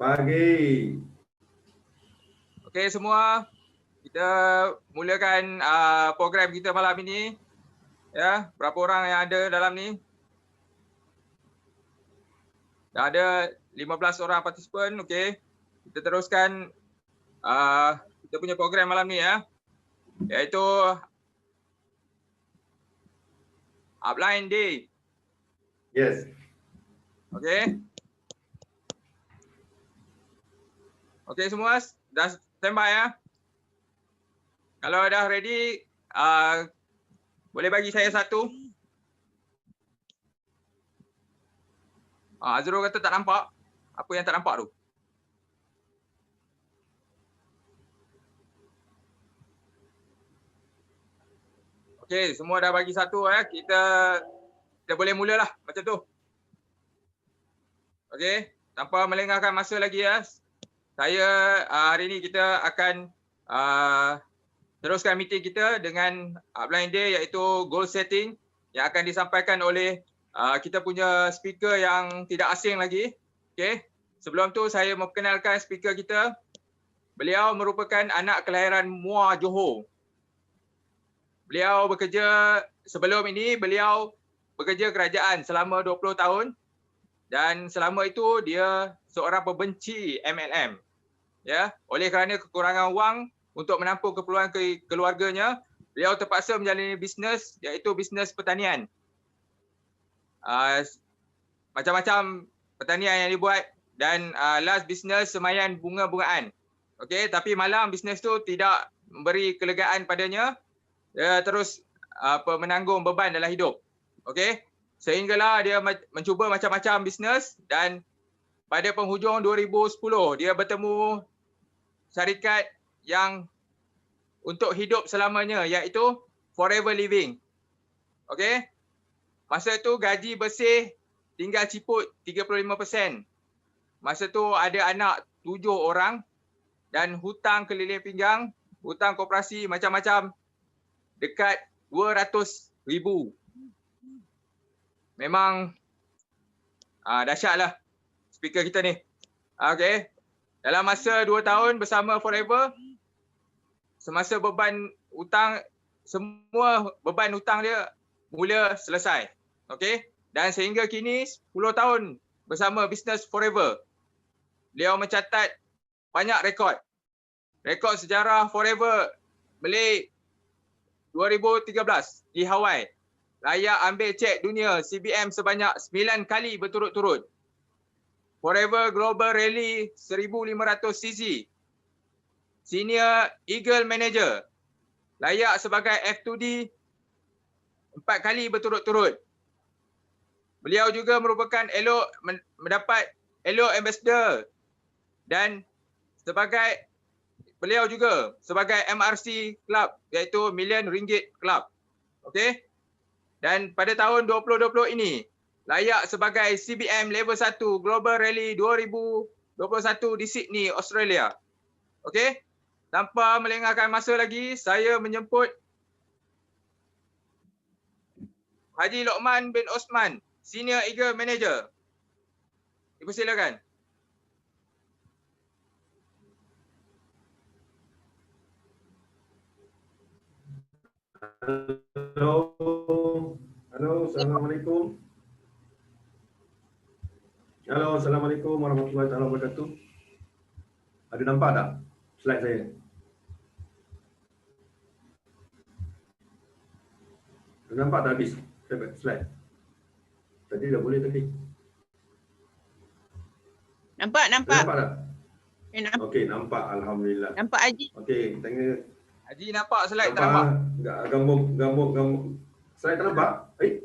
Pagi. Okey semua, kita mulakan program kita malam ini. Ya, berapa orang yang ada dalam ni? Dah ada 15 orang partisipan, okey. Kita teruskan kita punya program malam ni ya. Iaitu Upline Day. Yes. Okey. Okey semua, dah standby ya. Kalau dah ready, boleh bagi saya satu. Azrul kata tak nampak. Apa yang tak nampak tu? Okey, semua dah bagi satu ya. Kita boleh mulalah macam tu. Okey, tanpa melengahkan masa lagi ya. Saya hari ini kita akan teruskan meeting kita dengan Upline Day iaitu goal setting yang akan disampaikan oleh kita punya speaker yang tidak asing lagi. Okey. Sebelum tu saya memperkenalkan speaker kita. Beliau merupakan anak kelahiran Muar Johor. Beliau bekerja sebelum ini beliau bekerja kerajaan selama 20 tahun dan selama itu dia seorang pembenci MLM. Ya, oleh kerana kekurangan wang untuk menampung keperluan keluarganya, beliau terpaksa menjalani bisnes iaitu bisnes pertanian. Macam-macam pertanian yang dibuat dan last bisnes semayan bunga-bungaan. Okey, tapi malam bisnes tu tidak memberi kelegaan padanya. Dia terus menanggung beban dalam hidup. Okey, sehinggalah dia mencuba macam-macam bisnes dan pada penghujung 2010 dia bertemu syarikat yang untuk hidup selamanya iaitu Forever Living. Okey. Masa tu gaji bersih tinggal ciput 35%. Masa tu ada anak 7 orang dan hutang keliling pinggang, hutang koperasi macam-macam dekat 200,000. Memang dahsyatlah speaker kita ni. Okey. Dalam masa 2 tahun bersama Forever, semasa beban hutang, semua beban hutang dia mula selesai. Okey. Dan sehingga kini 10 tahun bersama bisnes Forever. Beliau mencatat banyak rekod. Rekod sejarah Forever Malay 2013 di Hawaii. Layak ambil cek dunia CBM sebanyak 9 kali berturut-turut. Forever Global Rally 1500 cc. Senior Eagle Manager. Layak sebagai F2D 4 kali berturut-turut. Beliau juga merupakan mendapat Elo Ambassador dan beliau juga sebagai MRC Club iaitu Million Ringgit Club. Okey. Dan pada tahun 2020 ini layak sebagai CBM Level 1 Global Rally 2021 di Sydney, Australia. Okey. Tanpa melengahkan masa lagi, saya menjemput Haji Lokman bin Osman, Senior Eagle Manager. Dipersilakan. Hello. Assalamualaikum. Halo, Assalamualaikum warahmatullahi wabarakatuh. Ada nampak tak slide saya? Ada nampak tak habis slide? Tadi dah boleh tadi. Nampak. Nampak tak? Nampak. Okey, nampak. Alhamdulillah. Nampak Haji. Okey, tanya. Haji nampak slide tak nampak? Enggak, gambung. Slide tak nampak? Slide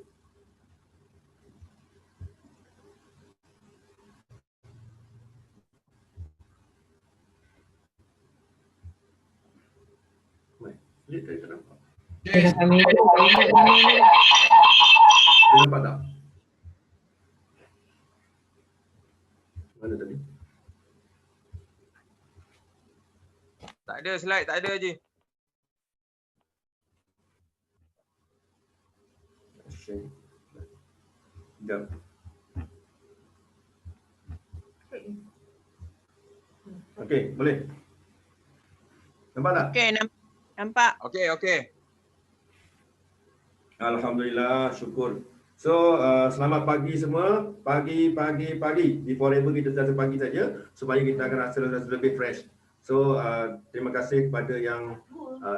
tadi tak nampak. Nampak tak? Mana tadi? Tak ada slide, tak ada Haji. Sekejap. Okey, boleh. Nampak tak? Okey, nampak. Okey. Alhamdulillah, syukur. So, selamat pagi semua. Pagi. Di Forever kita dah pagi saja supaya kita akan rasa lebih fresh. So, terima kasih kepada yang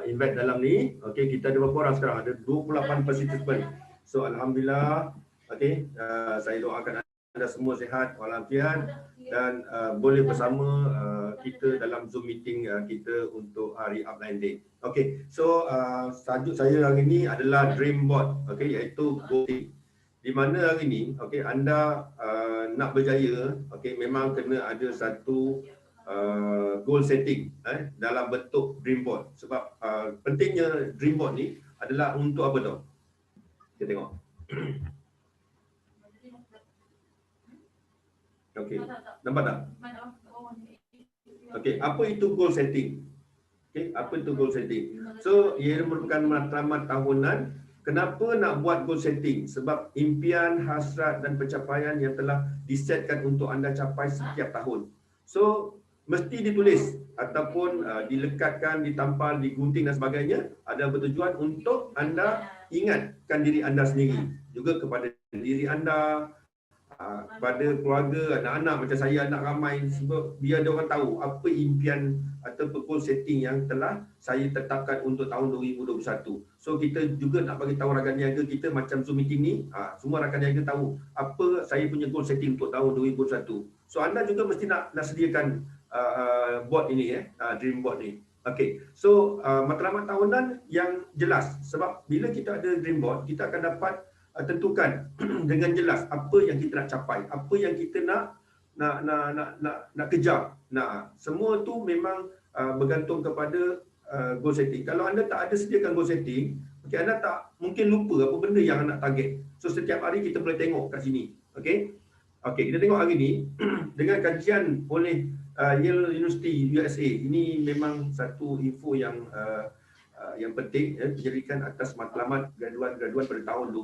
invite dalam ni. Okey, kita ada berapa orang sekarang? Ada 28 participant. So, alhamdulillah. Okey, saya doakan anda semua sihat walafiat dan boleh bersama kita dalam Zoom meeting kita untuk hari Upline Day. Okey, so tajuk saya hari ini adalah Dream Board, okey, iaitu goal setting. Di mana hari ini, okey, anda nak berjaya, okey, memang kena ada satu goal setting dalam bentuk Dream Board. Sebab pentingnya Dream Board ni adalah untuk apa tau? Kita tengok. Okey, nampak tak? Okey, apa itu goal setting? Okey, apa itu goal setting? So, ia merupakan matlamat tahunan. Kenapa nak buat goal setting? Sebab impian, hasrat dan pencapaian yang telah disetkan untuk anda capai setiap tahun. So, mesti ditulis ataupun dilekatkan, ditampal, digunting dan sebagainya. Ada bertujuan untuk anda ingatkan diri anda sendiri. Juga kepada diri anda, kepada keluarga, anak-anak macam saya, anak ramai, sebab biar dia orang tahu apa impian atau goal setting yang telah saya tetapkan untuk tahun 2021. So kita juga nak bagi tahu rakan niaga kita macam Zoom meeting ni, semua rakan niaga tahu apa saya punya goal setting untuk tahun 2021. So anda juga mesti nak sediakan board ini dream board ni. Okey. So matlamat tahunan yang jelas, sebab bila kita ada dream board, kita akan dapat tentukan dengan jelas apa yang kita nak capai, apa yang kita nak kejar. Nah, semua tu memang bergantung kepada goal setting. Kalau anda tak ada sediakan goal setting, okay, anda tak mungkin lupa apa benda yang anda target. So setiap hari kita boleh tengok kat sini. Okey. Okey, kita tengok hari ni dengan kajian oleh Yale University USA. Ini memang satu info yang penting, penyelidikan atas matlamat graduan pada tahun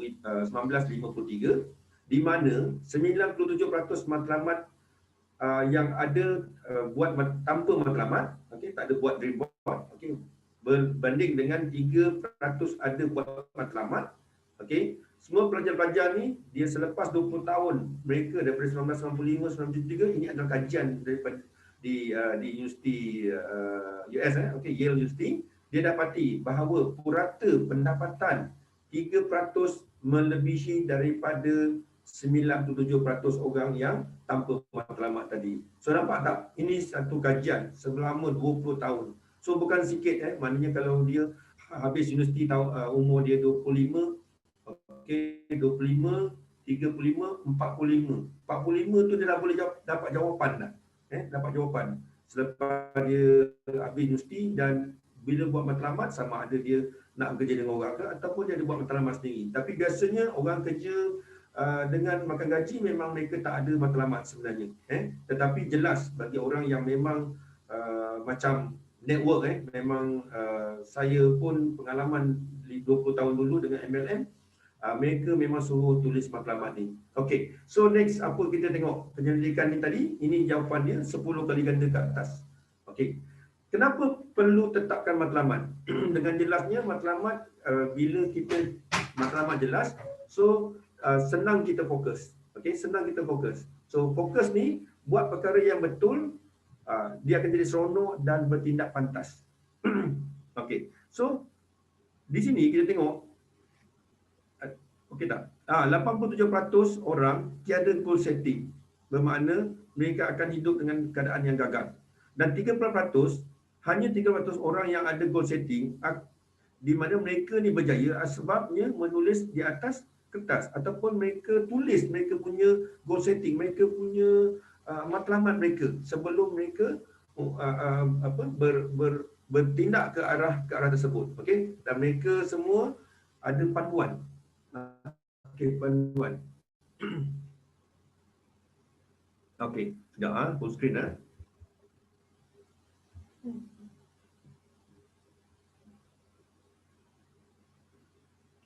1953, di mana 97% matlamat yang ada buat tanpa matlamat, okey, tak ada buat dream board, okey, berbanding dengan 3% ada buat matlamat. Okey, semua pelajar-pelajar ni dia selepas 20 tahun mereka daripada 1995 1973, ini adalah kajian daripada di University US, okey, Yale University. Dia dapati bahawa purata pendapatan 3% melebihi daripada 97% orang yang tanpa matlamat tadi. So nampak tak? Ini satu kajian selama 20 tahun. So bukan sikit, maknanya kalau dia habis universiti umur dia 25, okey, 25, 35, 45. 45 tu dia dah boleh dapat jawapan dah. Dapat jawapan selepas dia habis universiti, dan bila buat matlamat sama ada dia nak kerja dengan orang ke ataupun dia ada buat matlamat sendiri. Tapi biasanya orang kerja dengan makan gaji memang mereka tak ada matlamat sebenarnya. Tetapi jelas bagi orang yang memang macam network, memang saya pun pengalaman 20 tahun dulu dengan MLM, mereka memang suruh tulis matlamat ni. Okey, so next apa kita tengok penyelidikan ni tadi, ini jawapan dia 10 kali ganda ke atas. Okey. Kenapa perlu tetapkan matlamat? Dengan jelasnya matlamat, bila kita matlamat jelas, so senang kita fokus. Okey, senang kita fokus. So fokus ni buat perkara yang betul, dia akan jadi seronok dan bertindak pantas. Okey. So di sini kita tengok, okey tak? 87% orang tiada goal setting. Bermakna mereka akan hidup dengan keadaan yang gagal. Dan 3%, hanya 3% orang yang ada goal setting, di mana mereka ni berjaya sebabnya menulis di atas kertas ataupun mereka tulis mereka punya goal setting, mereka punya matlamat mereka sebelum mereka bertindak ke arah tersebut. Okey, dan mereka semua ada panduan. Okey, panduan. Okey, sekejap full screen .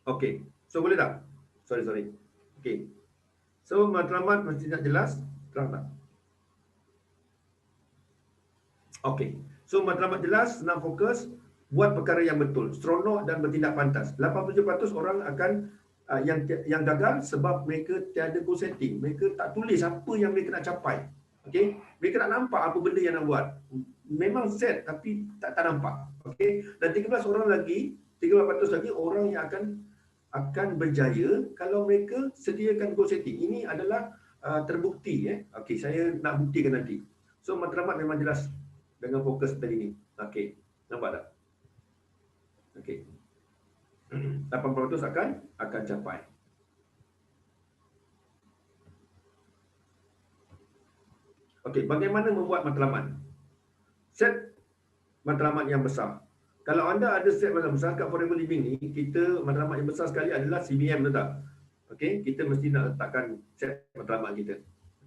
Okey, so boleh tak? Sorry. Okey. So matlamat mesti nak jelas, terang tak? Okey. So matlamat jelas, senang fokus, buat perkara yang betul, seronok dan bertindak pantas. 87% orang akan yang gagal sebab mereka tiada goal setting. Mereka tak tulis apa yang mereka nak capai. Okey. Mereka nak nampak apa benda yang nak buat. Memang set tapi tak nampak. Okey. Dan 13% lagi orang yang akan berjaya kalau mereka sediakan goal setting. Ini adalah terbukti. Okey, saya nak buktikan nanti. So matlamat memang jelas dengan fokus tadi ni. Okey, nampak tak? Okey. 80% akan capai. Okey, bagaimana membuat matlamat? Set matlamat yang besar. Kalau anda ada set matlamat besar kat Forever Living ni, kita matlamat yang besar sekali adalah CBM, betul tak? Okey, kita mesti nak letakkan set matlamat kita.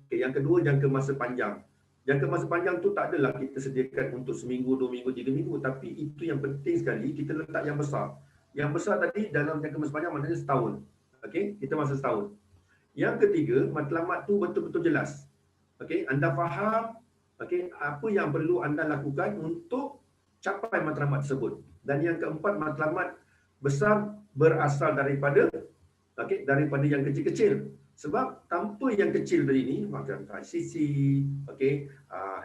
Okey, yang kedua jangka masa panjang. Jangka masa panjang tu tak adalah kita sediakan untuk seminggu, 2 minggu, 3 minggu, tapi itu yang penting sekali kita letak yang besar. Yang besar tadi dalam jangka masa panjang maknanya setahun. Okey, kita masa setahun. Yang ketiga, matlamat tu betul-betul jelas. Okey, anda faham okey apa yang perlu anda lakukan untuk capai matlamat tersebut. Dan yang keempat, matlamat besar berasal daripada yang kecil-kecil. Sebab tanpa yang kecil tadi ni, macam ICC,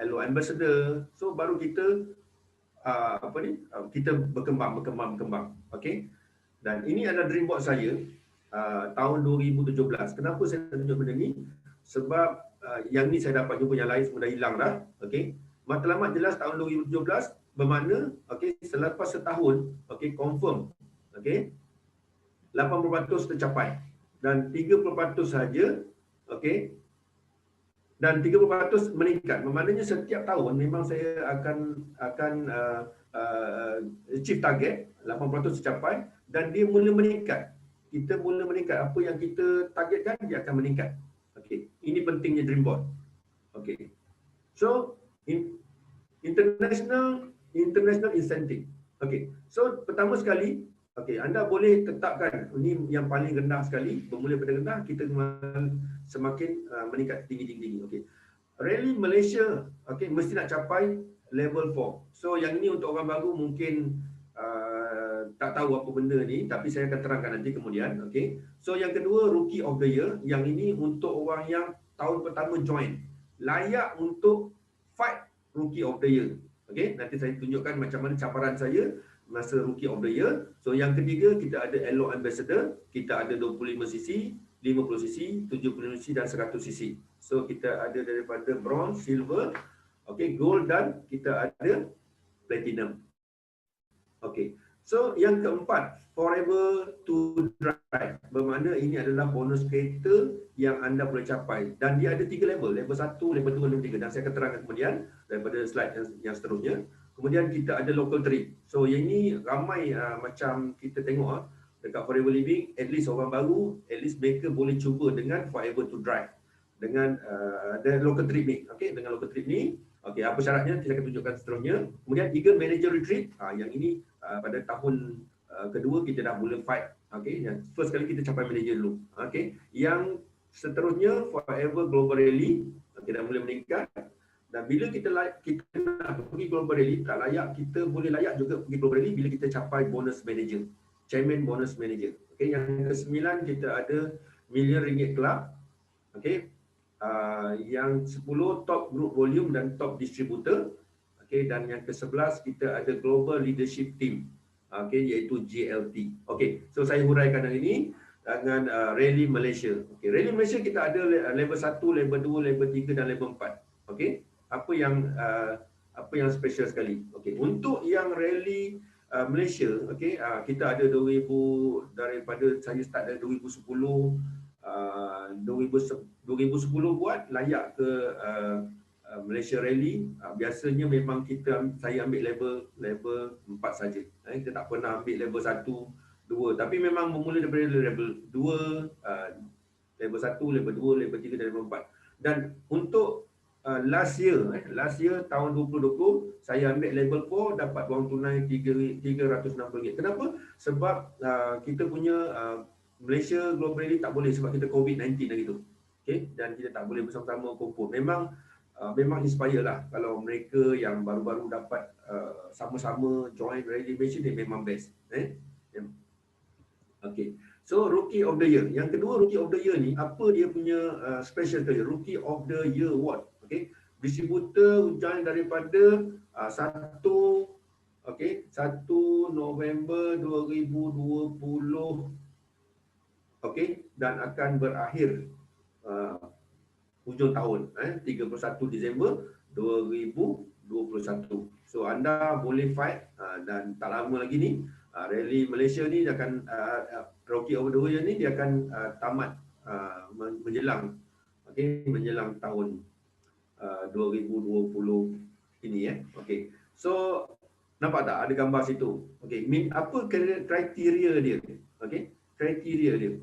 Hello Ambassador, so baru kita kita berkembang. Okey. Dan ini adalah dream board saya tahun 2017. Kenapa saya tunjuk benda ni? Sebab yang ni saya dapat jumpa, yang lain semua dah hilang dah. Okey. Matlamat jelas tahun 2017 bermakna selepas setahun confirm 80% tercapai dan 30% saja dan 30% meningkat. Bermaknanya setiap tahun memang saya akan achieve target 80% tercapai dan dia mula meningkat. Kita mula meningkat, apa yang kita targetkan dia akan meningkat. Okey, ini pentingnya dream board. Okey. So international incentive. Okey. So pertama sekali, anda boleh tetapkan ini yang paling rendah sekali, bermula pada rendah, kita semakin meningkat tinggi. Okey. Rally Malaysia, mesti nak capai level 4. So yang ini untuk orang baru mungkin tak tahu apa benda ni, tapi saya akan terangkan nanti kemudian. Okey. So yang kedua, Rookie of the Year, yang ini untuk orang yang tahun pertama join, layak untuk fight Rookie of the Year. Okey, nanti saya tunjukkan macam mana cabaran saya masa Rookie of the Year. So yang ketiga, kita ada Hello Ambassador, kita ada 25cc, 50cc, 75cc dan 100cc. So kita ada daripada bronze, silver, gold dan kita ada platinum. Okey. So yang keempat, Forever to Drive. Bermakna ini adalah bonus kereta yang anda boleh capai. Dan dia ada 3 level. Level 1, level 2, level 3. Dan saya akan terangkan kemudian daripada slide yang seterusnya. Kemudian kita ada local trip. So yang ini ramai macam kita tengok dekat Forever Living, at least orang baru, at least mereka boleh cuba dengan Forever to Drive. Dengan local trip ni. Dengan local trip ni. Apa syaratnya? Saya akan tunjukkan seterusnya. Kemudian Eagle Manager Retreat. Yang ini pada tahun kedua kita dah mula fight. Yang first kali kita capai manager dulu. Yang seterusnya Forever Global Rally, dah mula meningkat. Dan bila kita nak pergi Global Rally, tak layak, kita boleh layak juga pergi Global Rally bila kita capai bonus manager, Chairman Bonus Manager. Yang ke-9 kita ada Million Ringgit Club. Yang 10 Top Group Volume dan Top Distributor. Dan yang ke-11 kita ada Global Leadership Team, iaitu GLT. So saya huraikan hari ini dengan Rally Malaysia. Rally Malaysia kita ada level 1, level 2, level 3 dan level 4. Apa yang special sekali. Untuk yang Rally Malaysia, kita ada 2000, daripada saya start dari 2010 buat layak ke Malaysia Rally. Biasanya memang saya ambil level 4 saja. Kita tak pernah ambil level 1, 2, tapi memang bermula daripada level 2, level 1, level 2, level 3 dan level 4. Dan untuk last year tahun 2020 saya ambil level 4, dapat wang tunai RM360. Kenapa? Sebab kita punya Malaysia Global Rally tak boleh sebab kita COVID-19 lagi tu. Dan kita tak boleh bersama-sama kumpul. Memang memang inspire lah. Kalau mereka yang baru-baru dapat sama-sama join rally Malaysia ni memang best. Okay. So Rookie of the Year. Yang kedua Rookie of the Year ni, apa dia punya special ke? Rookie of the Year Award. Okay. Distributor join daripada 1 November 2020, okay, dan akan berakhir hujung tahun 31 Disember 2021. So anda boleh fight dan tak lama lagi ni rally Malaysia ni dia akan Rookie of the Year ni dia akan tamat menjelang menjelang tahun 2020 ini Okey. So nampak tak ada gambar situ. Okey, apa kriteria dia? Okey, kriteria dia.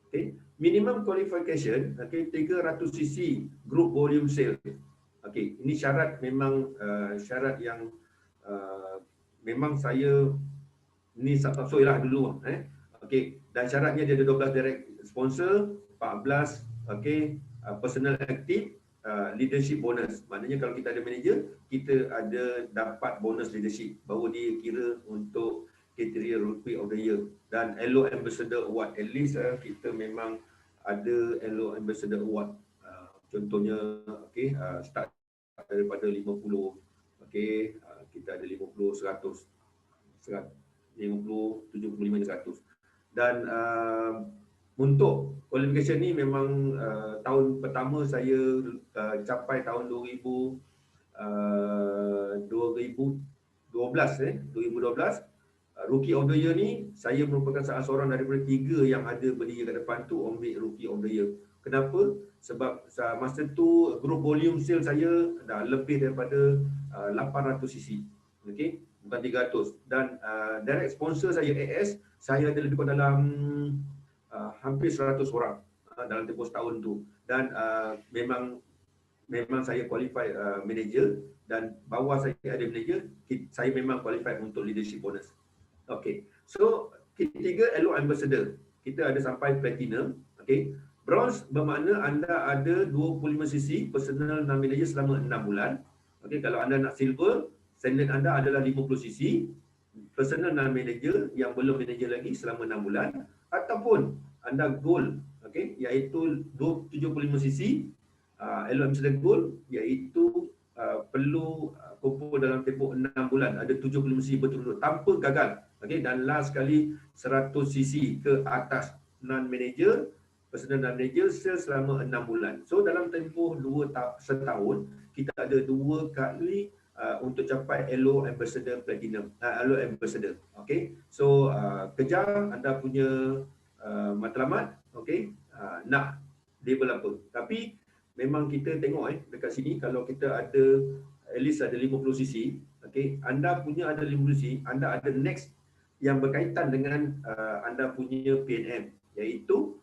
Okey, minimum qualification 300 cc group volume sale. Okey, ini syarat memang syarat yang memang saya ni tak tahu lah dulu Okey, dan syaratnya dia ada 12 direct sponsor, 14 personal active, leadership bonus. Maknanya kalau kita ada manager, kita ada dapat bonus leadership, baru dia kira untuk kriteria Rookie of the Year. Dan LO Ambassador Award, at least kita memang ada LO Ambassador Award. Contohnya start daripada 50, kita ada 50, 100, 50, 75, 100. Dan untuk qualification ni memang tahun pertama saya capai tahun 2012 Rookie of the Year ni, saya merupakan salah seorang daripada 3 yang ada berdiri kat depan tu ambil Rookie of the Year. Kenapa? Sebab masa tu group volume sale saya dah lebih daripada 800 cc. Okey, bukan 300. Dan direct sponsor saya AS, saya ada lebih kurang dalam hampir 100 orang dalam tempoh setahun tu. Dan memang saya qualified manager, dan bawah saya ada manager, saya memang qualified untuk leadership bonus. Okey. So ketiga LO Ambassador, kita ada sampai platinum. Okey. Bronze bermakna anda ada 25 cc personal non-manager selama 6 bulan. Okey, kalau anda nak silver, standard anda adalah 50 cc personal non-manager yang belum manager lagi selama 6 bulan, ataupun anda gold, okey, iaitu 75 cc LO Ambassador Gold, iaitu perlu kumpul dalam tempoh 6 bulan, ada 75 cc betul-betul tanpa gagal. Okey, dan last sekali 100 cc ke atas non-manager, personal non-manager selama 6 bulan. So dalam tempoh setahun, kita ada 2 kali untuk capai LO Ambassador Platinum, LO Ambassador. Okey, so kejar anda punya matlamat, okey, nak label apa. Tapi memang kita tengok dekat sini, kalau kita ada at least ada 50 cc, okey, anda punya ada 50 cc, anda ada next yang berkaitan dengan anda punya PNM, iaitu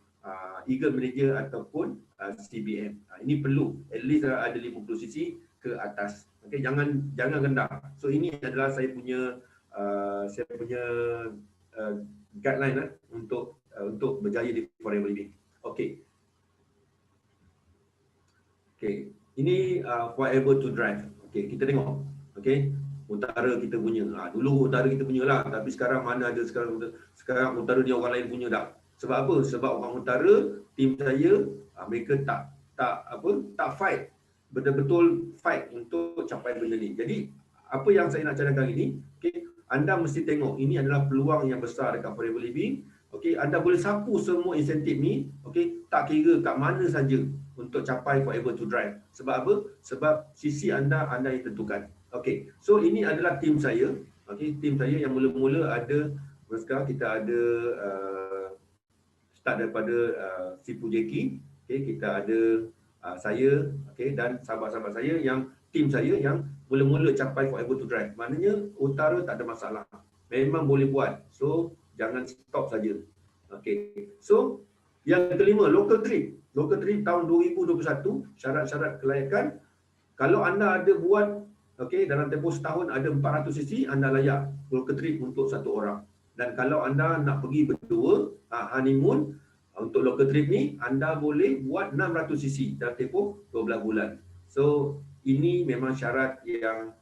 Eagle Manager ataupun CBM. Ini perlu at least ada 50 cc ke atas. Okey, jangan rendah. So ini adalah saya punya guideline untuk berjaya di Forever Living. Okey. Okey, ini Forever to Drive. Okey, kita tengok. Okey, utara kita punya. Dulu utara kita punya lah, tapi sekarang mana ada sekarang utara ni orang lain punya dah. Sebab apa? Sebab orang utara, tim saya, mereka tak fight, betul-betul fight untuk capai benda ni. Jadi apa yang saya nak cadangkan ini, okey, anda mesti tengok ini adalah peluang yang besar dekat Forever Living. Okey, anda boleh sapu semua insentif ni, okey, tak kira kat mana saja untuk capai Forever to Drive. Sebab apa? Sebab sisi anda yang tentukan. Okey, so ini adalah tim saya. Okey, tim saya yang mula-mula ada, sekarang kita ada start daripada Sipu Jeki. Okey, kita ada saya, okey, dan sahabat-sahabat saya yang tim saya yang mula-mula capai Forever to Drive. Maknanya utara tak ada masalah. Memang boleh buat. So jangan stop saja. Okey. So yang kelima, local trip. Local trip tahun 2021, syarat-syarat kelayakan. Kalau anda ada buat, okey, dalam tempoh setahun ada 400 cc, anda layak local trip untuk satu orang. Dan kalau anda nak pergi berdua, honeymoon, untuk local trip ni, anda boleh buat 600 cc dalam tempoh 12 bulan. So ini memang syarat yang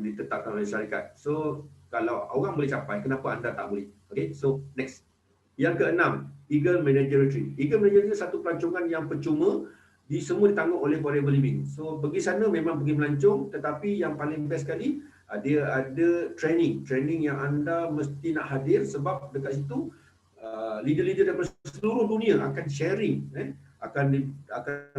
ditetapkan oleh syarikat. So kalau orang boleh capai, kenapa anda tak boleh? Okay, so next. Yang keenam, Eagle Managerial Retreat. Eagle Managerial Retreat satu pelancongan yang percuma, semua ditanggung oleh Forever Living. So pergi sana memang pergi melancong, tetapi yang paling best sekali dia ada training yang anda mesti nak hadir, sebab dekat situ leader-leader daripada seluruh dunia akan sharing, akan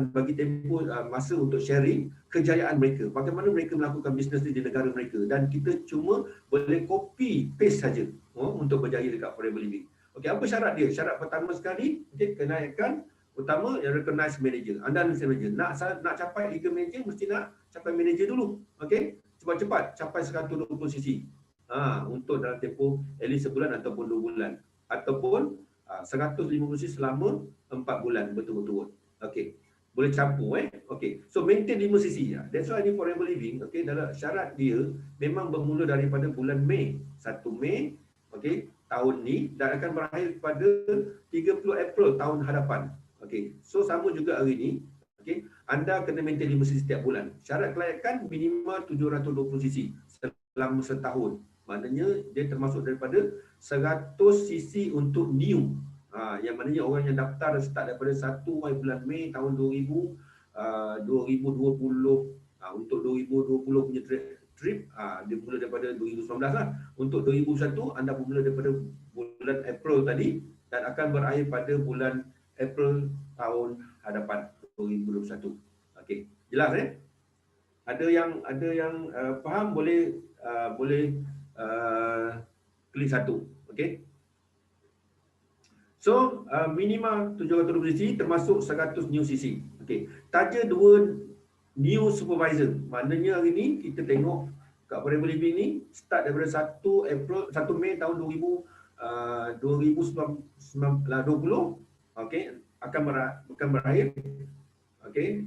bagi tempoh masa untuk sharing kejayaan mereka, bagaimana mereka melakukan bisnes di negara mereka, dan kita cuma boleh copy paste saja untuk berjaya dekat Forever Living. Okey, apa syarat dia? Syarat pertama sekali, kenaikan utama yang recognize manager. Anda mesti manager. Nak capai Eagle Manager, mesti nak capai manager dulu. Okey, cepat-cepat capai 120 sisi. Untuk dalam tempoh at least sebulan ataupun 2 bulan. Ataupun 150 sisi selama 4 bulan betul-betul. Okey. Boleh campur Okey. So maintain 5 sisi. That's why ni Forever Living, okey, dalam syarat dia memang bermula daripada bulan Mei. 1 Mei, okey, tahun ni, dan akan berakhir pada 30 April tahun hadapan. Okey. So sama juga hari ni, okey, anda kena maintain 5 sisi setiap bulan. Syarat kelayakan minimal 720 sisi selama setahun. Maknanya dia termasuk daripada 100 sisi untuk new. Yang maknanya orang yang daftar start daripada 1 bulan Mei tahun 2020 untuk 2020 punya trip, dia mula daripada 2019 lah. Untuk 2021 anda bermula daripada bulan April tadi dan akan berakhir pada bulan April tahun hadapan 2021. Okey, jelas Ada yang faham, boleh klik satu. Okey. So minima 720 sisi termasuk 100 new sisi. Okey. Taja 2 new supervisor. Maknanya hari ni kita tengok kat Forever Living ni start daripada 1 Mei tahun 2020, okey, akan berakhir, okey,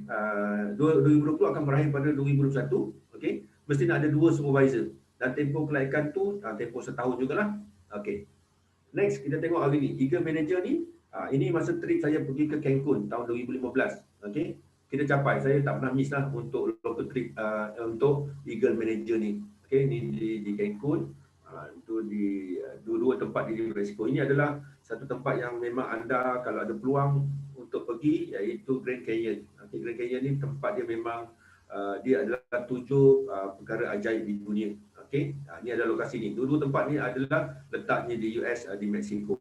2020 akan berakhir pada 2021, okey. Mesti nak ada 2 supervisor dan tempoh kelayakan tu tempoh setahun jugalah. Okey. Next kita tengok hari ni Eagle Manager ni, ini masa trip saya pergi ke Cancun tahun 2015. Okey. Kita capai, saya tak pernah miss lah untuk local trip untuk Eagle Manager ni. Okey, ni di Cancun. Itu di dua tempat di Mexico. Ini adalah satu tempat yang memang anda kalau ada peluang untuk pergi, iaitu Grand Canyon. Okay, Grand Canyon ni tempat dia memang dia adalah 7 perkara ajaib di dunia. Okey, ini adalah lokasi ni. Dua-dua tempat ni adalah letaknya di US, di Mexico.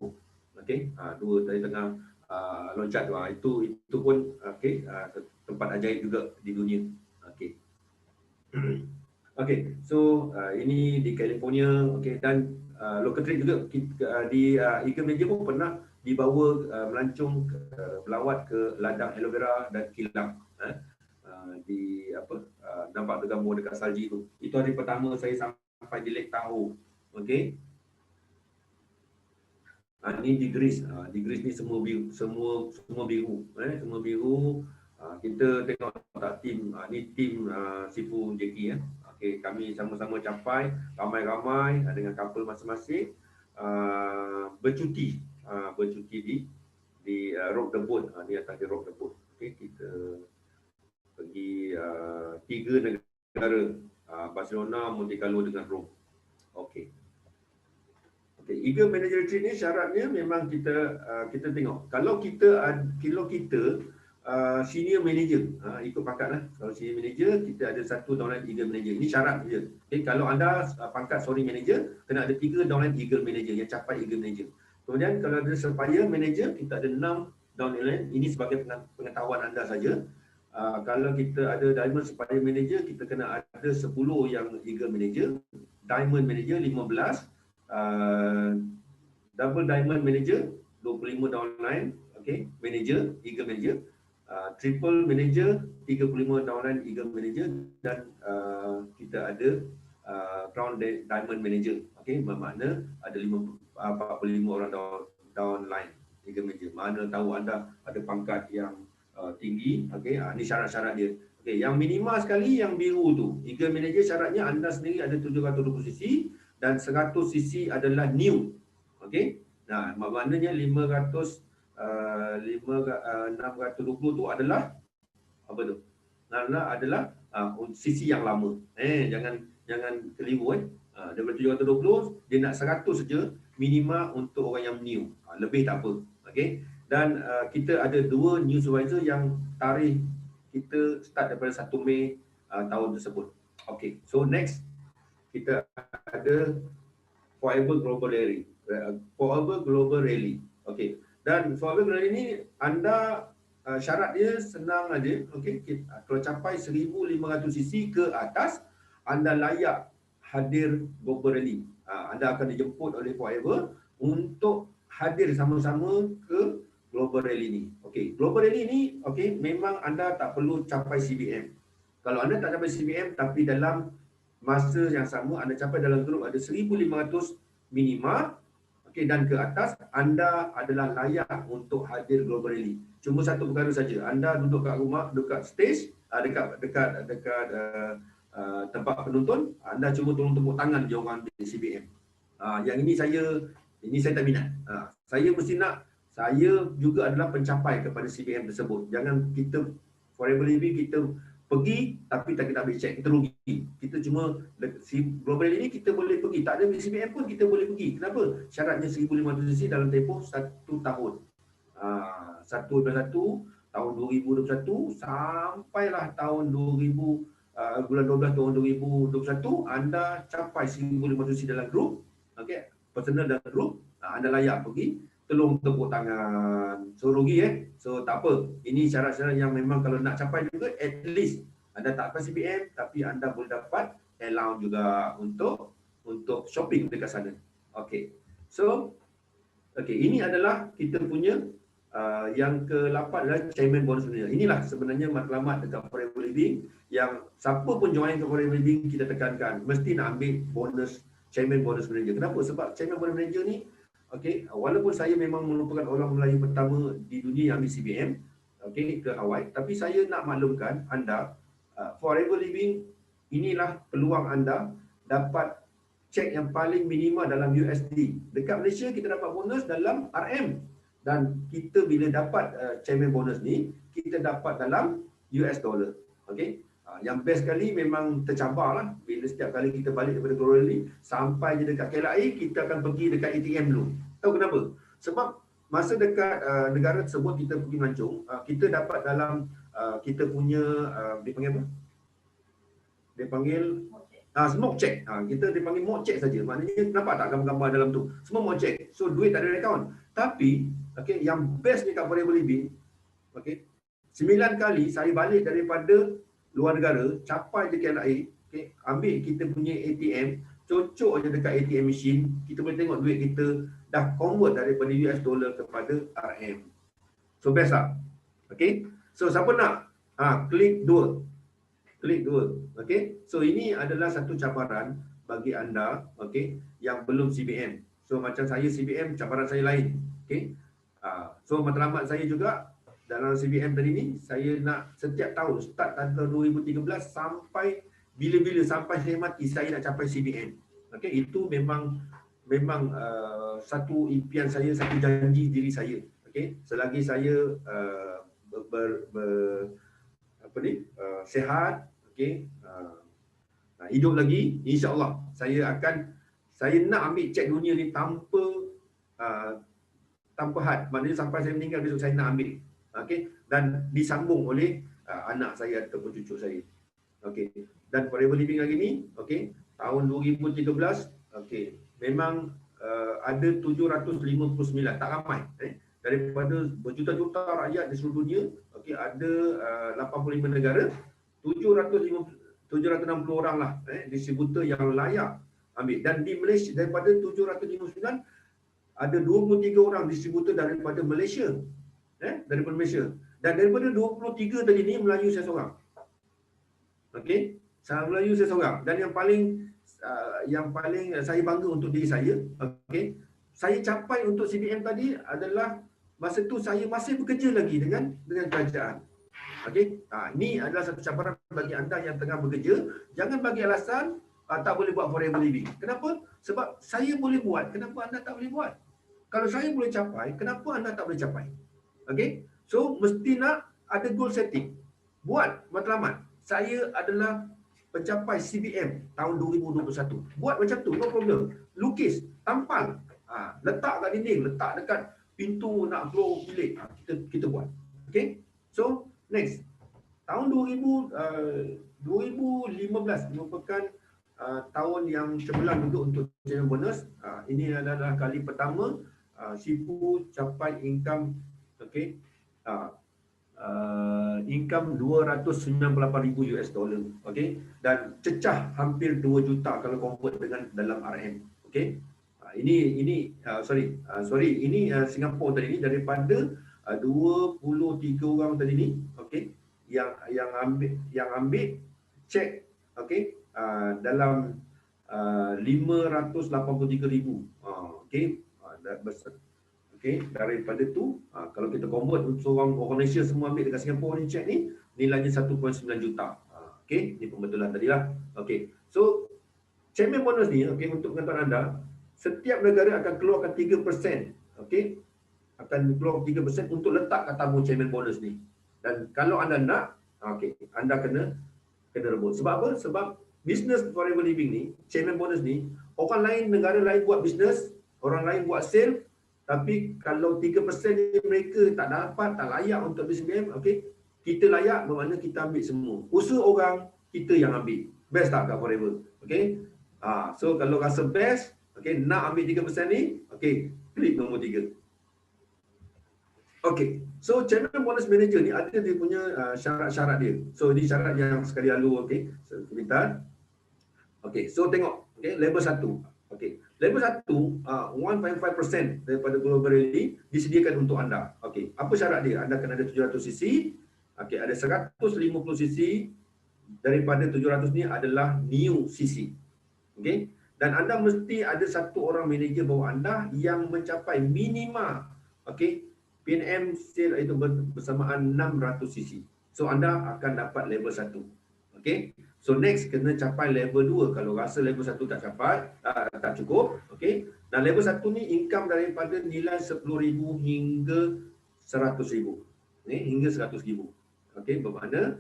Okey, dua dari tengah loncat itu pun okey, tempat ajaib juga di dunia. Okey. Okey, so ini di California, okey, dan local trip juga di Eagle Manager pun pernah dibawa melancong melawat ke ladang aloe vera dan kilang di nampak tergambar dekat salji tu. Itu hari pertama saya sampai di Lake Tahoe. Okey. Ini di Greece. Di Greece ni semua biru, semua biru, semua biru. Kita tengok tak tim, ni tim Sifu Jeki Okey, kami sama-sama capai ramai-ramai dengan couple masing-masing bercuti di Rock the Boat. Ni atas di Rock the Boat. Okey, kita pergi 3 negara, Barcelona, Monte Carlo dengan Rome. Okey. Okay, Eagle Manager Retreat ni syaratnya memang kita tengok. Kalau kita senior manager, ikut pangkat lah. Kalau senior manager, kita ada 1 downline Eagle Manager. Ini syarat je. Okay, kalau anda pangkat sorry manager, kena ada 3 downline Eagle Manager yang capai Eagle Manager. Kemudian kalau ada Sapphire Manager, kita ada 6 downline. Ini sebagai pengetahuan anda saja. Kalau kita ada Diamond Sapphire Manager, kita kena ada 10 yang Eagle Manager. Diamond Manager 15. Double Diamond Manager 25 downline, okay, Manager, Eagle Manager. Triple Manager 35 downline Eagle Manager, dan kita ada Crown Diamond Manager, okay, bermakna ada 45 orang downline Eagle Manager. Mana tahu anda ada pangkat yang tinggi, okay, ini syarat-syarat dia. Okay, yang minima sekali yang biru tu, Eagle Manager syaratnya anda sendiri ada 720 sisi dan 100 sisi adalah new. Okey. Nah, maknanya 620 tu adalah apa tu? Nana adalah sisi yang lama. Jangan keliru. Daripada 720 dia nak 100 saja minima untuk orang yang new. Lebih tak apa. Okey. Dan kita ada 2 new supervisor yang tarikh kita start daripada 1 Mei tahun tersebut. Okey. So next kita ada Forever Global Rally. Forever Global Rally. Okey. Dan Forever Global Rally ni anda syarat dia senang aja. Okey. Kalau capai 1500 cc ke atas anda layak hadir Global Rally. Anda akan dijemput oleh Forever untuk hadir sama-sama ke Global Rally ni. Okey, Global Rally ni memang anda tak perlu capai CBM. Kalau anda tak capai CBM tapi dalam masa yang sama anda capai dalam grup ada 1500 minima, dan ke atas anda adalah layak untuk hadir Global Rally. Cuma satu perkara saja, anda duduk kat rumah, dekat stage, dekat tempat penonton, anda cuma tolong tepuk tangan je orang ambil CBM. Yang ini saya tak minat. Saya mesti nak, saya juga adalah pencapai kepada CBM tersebut. Jangan kita Forever Living kita pergi tapi tak kita ambil check, kita rugi. Kita cuma Global ini kita boleh pergi, tak ada CBM pun kita boleh pergi. Kenapa? Syaratnya 1500 cc dalam tempoh 1 tahun. 1 tahun 2021 sampailah tahun 2000 bulan 12 tahun 2021 anda capai 1500 cc dalam grup, okey, personal dalam grup, anda layak pergi, tolong tepuk tangan. So rugi so tak apa. Ini syarat-syarat yang memang kalau nak capai juga, at least anda tak dapat CBM tapi anda boleh dapat allowance juga untuk shopping dekat sana. Okey. So ini adalah kita punya yang ke-8 adalah chairman bonus manager. Inilah sebenarnya matlamat dekat Forever Living yang siapa pun join ke Forever Living kita tekankan mesti nak ambil bonus, chairman bonus manager. Kenapa? Sebab chairman bonus manager ni walaupun saya memang merupakan orang Melayu pertama di dunia yang ambil CBM ke Hawaii, tapi saya nak maklumkan anda Forever Living inilah peluang anda dapat cek yang paling minima dalam USD. Dekat Malaysia kita dapat bonus dalam RM. Dan kita bila dapat chairman bonus ni, kita dapat dalam US dollar. Okey. Yang best kali memang tercabar lah. Bila setiap kali kita balik daripada Global Rally, sampai je dekat KLIA, kita akan pergi dekat ATM dulu. Tahu kenapa? Sebab masa dekat negara tersebut kita pergi melancong, kita dapat dalam kita punya, dia panggil apa? Dia panggil smoke check. Kita dipanggil mock check saja. Maknanya nampak tak gambar-gambar dalam tu? Semua mock check. So duit tak ada account. Tapi yang best ni kat Forever Living, 9 kali saya balik daripada luar negara, capai je KLIA, ambil kita punya ATM, cocok je dekat ATM machine, kita boleh tengok duit kita dah convert daripada US dollar kepada RM. So best tak? So siapa nak? Klik 2. Klik 2. So ini adalah satu cabaran bagi anda yang belum CBM. So macam saya CBM, cabaran saya lain. So matlamat saya juga dalam CBM tadi ni, saya nak setiap tahun start tahun 2013 sampai bila-bila, sampai saya mati saya nak capai CBM. Itu memang satu impian saya, satu janji diri saya. Selagi saya sihat, hidup lagi, insya-Allah saya nak ambil cek dunia ni tanpa had. Maknanya sampai saya meninggal besok saya nak ambil. Dan disambung oleh anak saya ataupun cucu saya. Dan Forever Living lagi ni, tahun 2013, memang ada 759, tak ramai. Daripada berjuta-juta rakyat di seluruh dunia, ada 85 negara, 760 orang lah distributor yang layak ambil. Dan di Malaysia, daripada 759, ada 23 orang distributor daripada Malaysia. Daripada Malaysia. Dan daripada 23 tadi ni, Melayu saya seorang. Melayu saya seorang. Dan yang paling saya bangga untuk diri saya, saya capai untuk CBM tadi adalah masa tu saya masih bekerja lagi dengan kerajaan. Ini adalah satu cabaran bagi anda yang tengah bekerja. Jangan bagi alasan tak boleh buat Forever Living. Kenapa? Sebab saya boleh buat, kenapa anda tak boleh buat? Kalau saya boleh capai, kenapa anda tak boleh capai? So mesti nak ada goal setting. buat matlamat. Saya adalah pencapai CBM tahun 2021. Buat macam tu, no problem. Lukis, tampal, letak kat dinding, letak dekat pintu nak keluar bilik, kita buat. Okay, so next. Tahun 2015 merupakan tahun yang cemerlang juga untuk Chairman Bonus. Ini adalah kali pertama Shifu capai income, okay, income 298,000 US dollar, okay, dan cecah hampir 2 juta kalau convert dengan dalam RM, okay. Ini Singapura tadi ni daripada 23 orang tadi ni, okay, yang ambil cek, okay, dalam 583,000, okay, okay, daripada tu kalau kita convert untuk orang Malaysia semua ambil dekat Singapura ni cek ni nilainya 1.9 juta. Okay, ni pembetulan tadi lah. Okay, so Chairman Bonus ni, okay, untuk pengetahuan anda, setiap negara akan keluarkan 3%, okay, akan keluar 3% untuk letak kat tabung Chairman Bonus ni. Dan kalau anda nak, okay, anda kena rebut. Sebab apa? Sebab business forever living ni, Chairman Bonus ni, orang lain, negara lain buat business, orang lain buat sale, tapi kalau 3% ni mereka tak dapat, tak layak untuk BCBM, okay, kita layak, bermakna kita ambil semua. Usaha orang, kita yang ambil. Best tak kat forever? Okay. So kalau rasa best, okay, nak ambil 3% ni, okay, klik nombor 3. Okay, so Chairman Bonus Manager ni ada dia punya syarat-syarat dia. So ini syarat yang sekali lalu, okay, sebentar. Okay, so tengok, okay, level 1. Okay, level 1, 1.5% daripada global rally disediakan untuk anda. Okay, apa syarat dia? Anda kena ada 700 cc, okay, ada 150 cc, daripada 700 ni adalah new cc. Okay, dan anda mesti ada satu orang manager bawah anda yang mencapai minima, okay, PNM sale itu bersamaan 600 cc. So anda akan dapat level 1. Okay, so next kena capai level 2. Kalau rasa level 1 tak capai, tak cukup, okay. Dan level 1 ni income daripada nilai 10,000 hingga 100,000. Hingga 100,000. Okay, bermakna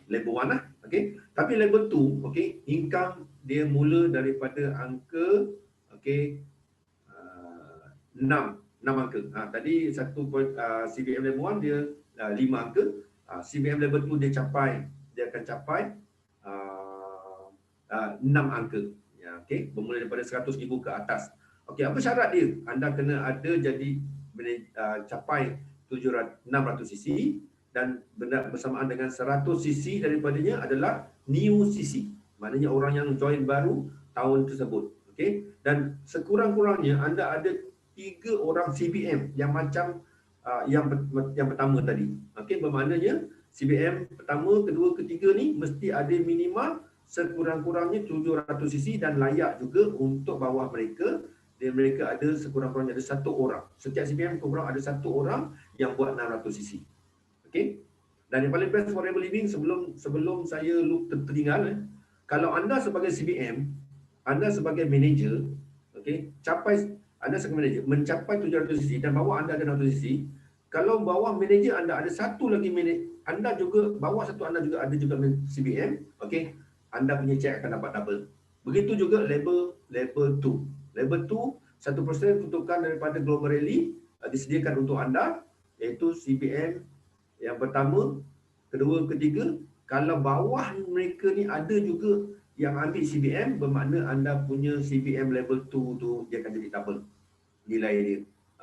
level 1 lah, okay. Tapi level 2, okay, income dia mula daripada angka, okay, 6 angka. Tadi satu CBM level 1 dia 5 angka. CBM level 2 dia akan capai 6 angka. Ya, okey, bermula daripada 100,000 ke atas. Okey, apa syarat dia? Anda kena ada jadi capai 600 cc dan bersamaan dengan 100 cc daripadanya adalah new cc. Maknanya orang yang join baru tahun tersebut. Okey, dan sekurang-kurangnya anda ada 3 orang CBM yang macam yang pertama tadi. Okey, bermaknanya CBM pertama, kedua, ketiga ni mesti ada minima sekurang-kurangnya 700 cc dan layak juga untuk bawah mereka. Dan mereka ada sekurang-kurangnya ada 1 orang. Setiap CBM kurang ada 1 orang yang buat 600 cc. Okey. Dan yang paling best forever living sebelum saya tertinggal, kalau anda sebagai CBM, anda sebagai manager, okey, anda sebagai manager mencapai 700 cc dan bawah anda ada 600 cc. Kalau bawah manager anda ada satu lagi anda juga bawah satu anda juga ada juga CBM, okey, anda punya check akan dapat double. Begitu juga level 2. Level 2 1% pertukaran daripada global rally disediakan untuk anda, iaitu CBM yang pertama, kedua, ketiga. Kalau bawah mereka ni ada juga yang ambil CBM, bermakna anda punya CBM level 2 tu dia akan jadi double nilai dia.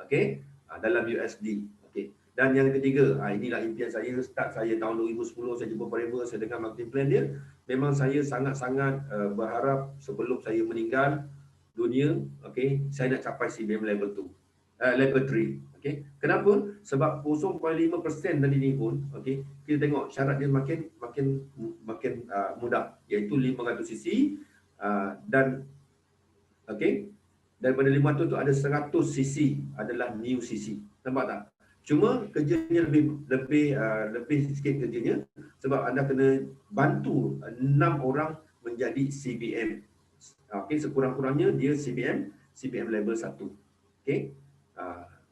Okey, dalam USD. Okey. Dan yang ketiga, inilah impian saya, start saya tahun 2010 saya jumpa Forever, saya dengar marketing plan dia. Memang saya sangat-sangat berharap sebelum saya meninggal dunia, okey, saya nak capai CBM level 2, level 3. Okey. Kenapa? Sebab 0.5% tadi ni pun, okey, kita tengok syarat dia makin mudah, iaitu 500 cc dan okey, daripada 500 tu ada 100 cc adalah new cc. Nampak tak? Cuma kerjanya lebih sikit kerjanya sebab anda kena bantu 6 orang menjadi CBM. Okey, sekurang-kurangnya dia CBM level 1. Okey.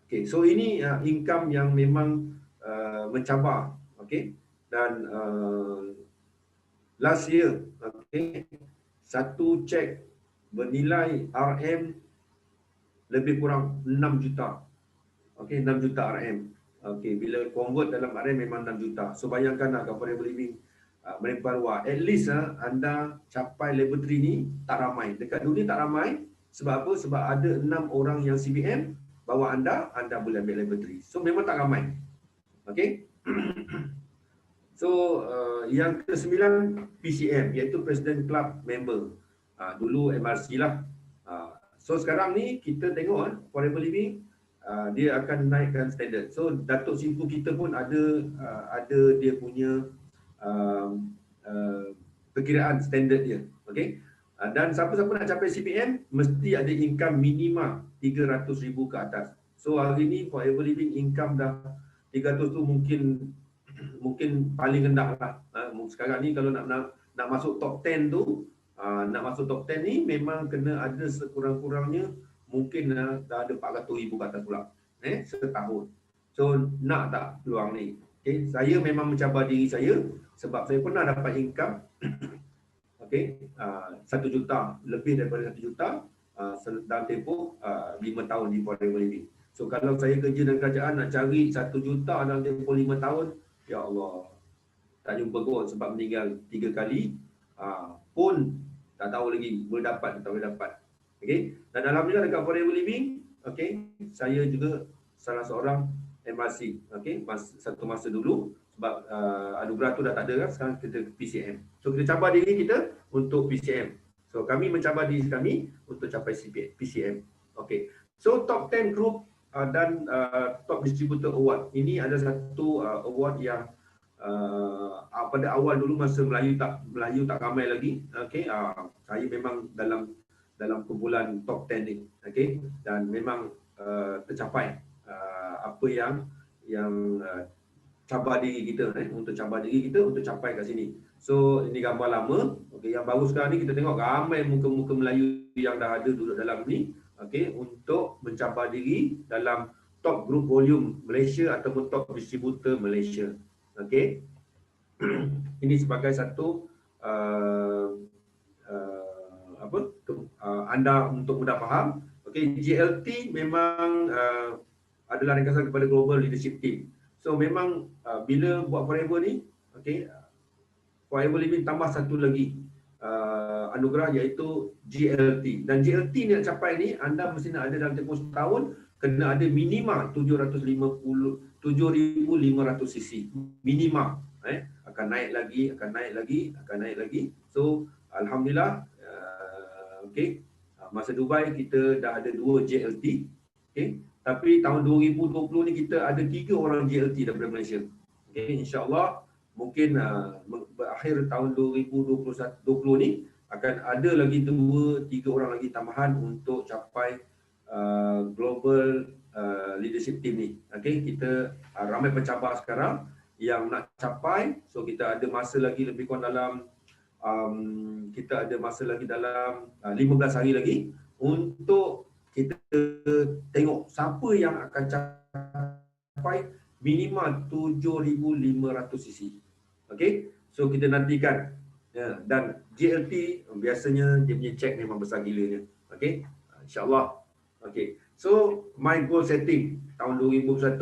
Okay, so ini income yang memang mencabar, okey. Dan last year, okey, satu cek bernilai RM lebih kurang 6 juta. Okey, 6 juta RM. Okey, bila convert dalam RM memang 6 juta. So bayangkanlah affordable living melimpah ruah. At least anda capai level 3 ni tak ramai. Dekat dunia tak ramai. Sebab apa? Sebab ada 6 orang yang CBM bawa anda boleh ambil level 3. So memang tak ramai. Okey. So yang ke-9 PCM iaitu President Club Member. Dulu MRC lah. So sekarang ni kita tengok affordable living dia akan naikkan standard. So Datuk Simpu kita pun ada dia punya perkiraan standard dia. Okey. Dan siapa-siapa nak capai CPM mesti ada income minima 300,000 ke atas. So hari ni affordable living income dah 300 tu mungkin paling rendah lah. Sekarang ni kalau nak masuk top 10 tu, nak masuk top 10 ni memang kena ada sekurang-kurangnya mungkin dah ada 400,000 ke atas pula setahun. So nak tak peluang ni? Okay. Saya memang mencabar diri saya sebab saya pernah dapat income okay, 1 juta, lebih daripada 1 juta dalam tempoh 5 tahun di affordable living. So kalau saya kerja dalam kerajaan nak cari 1 juta dalam tempoh 5 tahun, ya Allah, tak jumpa kot sebab meninggal 3 kali pun tak tahu lagi boleh dapat atau boleh dapat. Okey. Dan alhamdulillah dekat affordable living, okey, saya juga salah seorang MRC, okey, satu masa dulu sebab anugerah tu dah tak ada kan, sekarang kita PCM. So kita cabar diri kita untuk PCM. So kami mencabar diri kami untuk capai PCM. Okey. So top 10 group dan top distributor award. Ini ada satu award yang pada awal dulu masa Melayu tak ramai lagi. Okey, saya memang dalam kumpulan top 10 ni. Okey, dan memang tercapai apa yang cabar diri kita untuk cabar diri kita untuk capai kat sini. So ini gambar lama. Okey, yang baru sekarang ni kita tengok ramai muka-muka Melayu yang dah ada duduk dalam ni, okey, untuk mencabar diri dalam top group volume Malaysia ataupun top distributor Malaysia. Okey. Ini sebagai satu anda untuk mudah faham. Okey, GLT memang adalah ringkasan kepada Global Leadership Team. So memang bila buat forever ni, okey, forever living tambah satu lagi anugerah iaitu GLT. Dan GLT ni nak capai ni anda mesti nak ada dalam tempoh setahun kena ada minima 750 7,500 cc minima. Akan naik lagi. So alhamdulillah okey, masa Dubai kita dah ada 2 GLT. Okey, tapi tahun 2020 ni kita ada 3 orang GLT daripada Malaysia. Okey, insya-Allah mungkin berakhir tahun 2020 ni akan ada lagi 2-3 orang lagi tambahan untuk capai global leadership team ni. Okey, kita ramai pencabar sekarang yang nak capai. So kita ada masa lagi lebih kurang dalam 15 hari lagi untuk kita tengok siapa yang akan capai minima 7,500 cc. Okey, so kita nantikan dan GLT biasanya dia punya cek memang besar gilanya. Okey, insya-Allah. Okey, so my goal setting tahun 2021,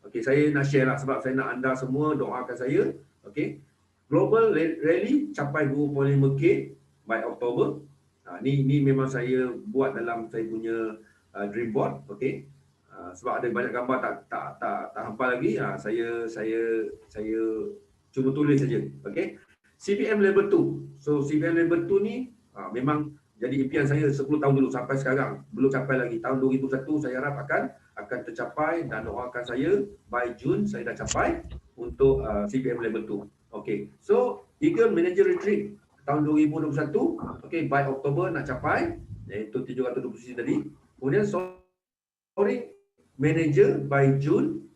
okey, saya nak share lah sebab saya nak anda semua doakan saya. Okey, Global Rally capai 2.5K by Oktober. Ni memang saya buat dalam saya punya dream board. Okey, sebab ada banyak gambar tak hafal lagi. Saya cuma tulis saja. Okey, CPM level 2. So CPM level 2 ni memang jadi impian saya 10 tahun dulu sampai sekarang belum capai lagi. Tahun 2021 saya harap akan tercapai dan doakan saya by Jun saya dah capai untuk CPM level 2. Okey, so Eagle Manager Retreat tahun 2021, okey, by Oktober nak capai iaitu 720 cc tadi. Kemudian Soaring Manager by June.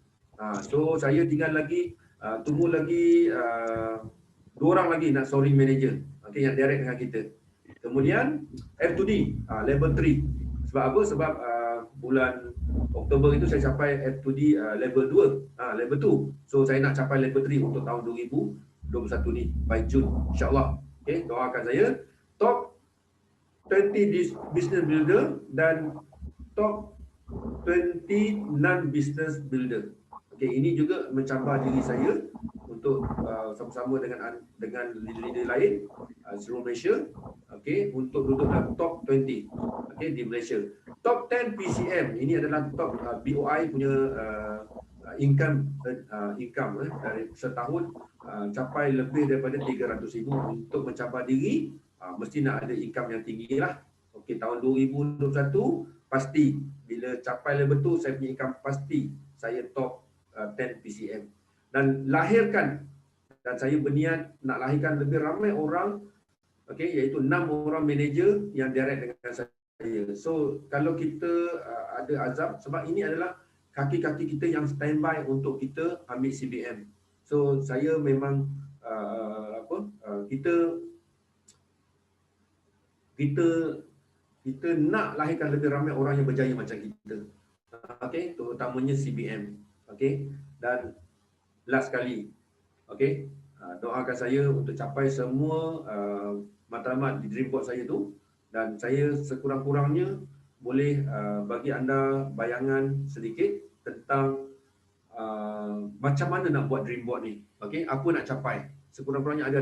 So saya tinggal lagi tunggu lagi 2 orang lagi nak Soaring Manager. Okey, yang direct dengan kita. Kemudian F2D level 3. Sebab apa? Sebab bulan Oktober itu saya capai F2D level 2, level 2. So saya nak capai level 3 untuk tahun 2021 ni by Jun, insyaAllah. Okay, doakan saya. Top 20 business builder dan top 20 non-business builder. Okay, ini juga mencabar diri saya untuk sama-sama dengan leader-leader lain seluruh Malaysia, okay, untuk duduk dalam top 20, okay, di Malaysia. Top 10 PCM, ini adalah top BOI punya income dari setahun capai lebih daripada 300,000. Untuk mencabar diri mesti nak ada income yang tinggi lah. Okay, tahun 2021 pasti bila capai level tu saya punya income pasti saya top 10 PCM dan lahirkan, dan saya berniat nak lahirkan lebih ramai orang, okay, iaitu 6 orang manager yang direct dengan saya. So kalau kita ada azab, sebab ini adalah kaki-kaki kita yang standby untuk kita ambil CBM. So saya memang kita nak lahirkan lebih ramai orang yang berjaya macam kita. Okay, terutamanya CBM. Okay, dan last sekali, okay, doakan saya untuk capai semua matlamat di dream board saya tu, dan saya sekurang-kurangnya boleh bagi anda bayangan sedikit tentang macam mana nak buat dream board ni. Okay, apa nak capai. Sekurang-kurangnya ada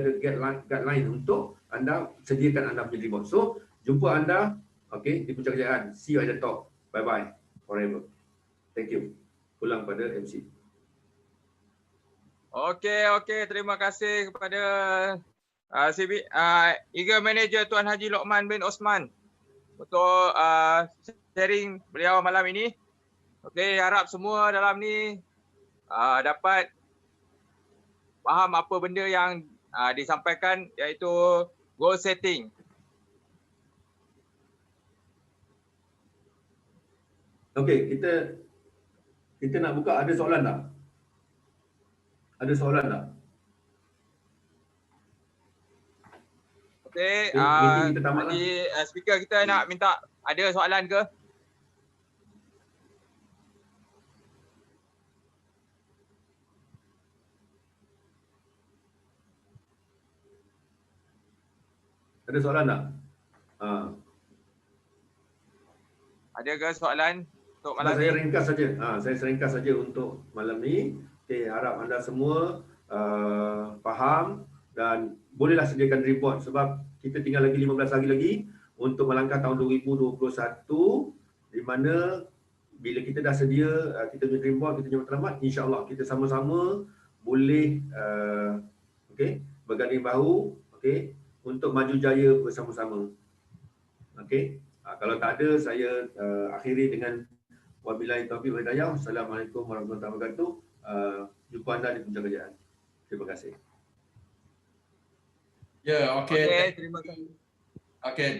guideline untuk anda sediakan anda punya dream board. So, jumpa anda, okay, di Puncak Kejayaan. See you at the top. Bye-bye. Forever. Thank you. Pulang pada MC. Okey, terima kasih kepada Eagle Manager Tuan Haji Lokman bin Osman untuk sharing beliau malam ini. Okey, harap semua dalam ni dapat faham apa benda yang disampaikan, iaitu goal setting. Okey, kita nak buka, ada soalan tak? Ada soalan tak? Okey, meeting kita tamat lah. Speaker kita nak minta, ada soalan ke? Ada soalan tak? Ada ke soalan untuk malam Saya ni? ringkas saja. Saya ringkas saja untuk malam ni. Okay, harap anda semua faham dan bolehlah sediakan report, sebab kita tinggal lagi 15 hari lagi untuk melangkah tahun 2021, di mana bila kita dah sedia kita punya dream board, kita punya matlamat, insya-Allah kita sama-sama boleh berganding bahu, untuk maju jaya bersama-sama. Kalau tak ada, saya akhiri dengan wabillahi taufiq wal hidayah. Assalamualaikum warahmatullahi wabarakatuh. Jumpa anda di Puncak Kejayaan. Terima kasih. Ya, okey. Terima kasih. Okey.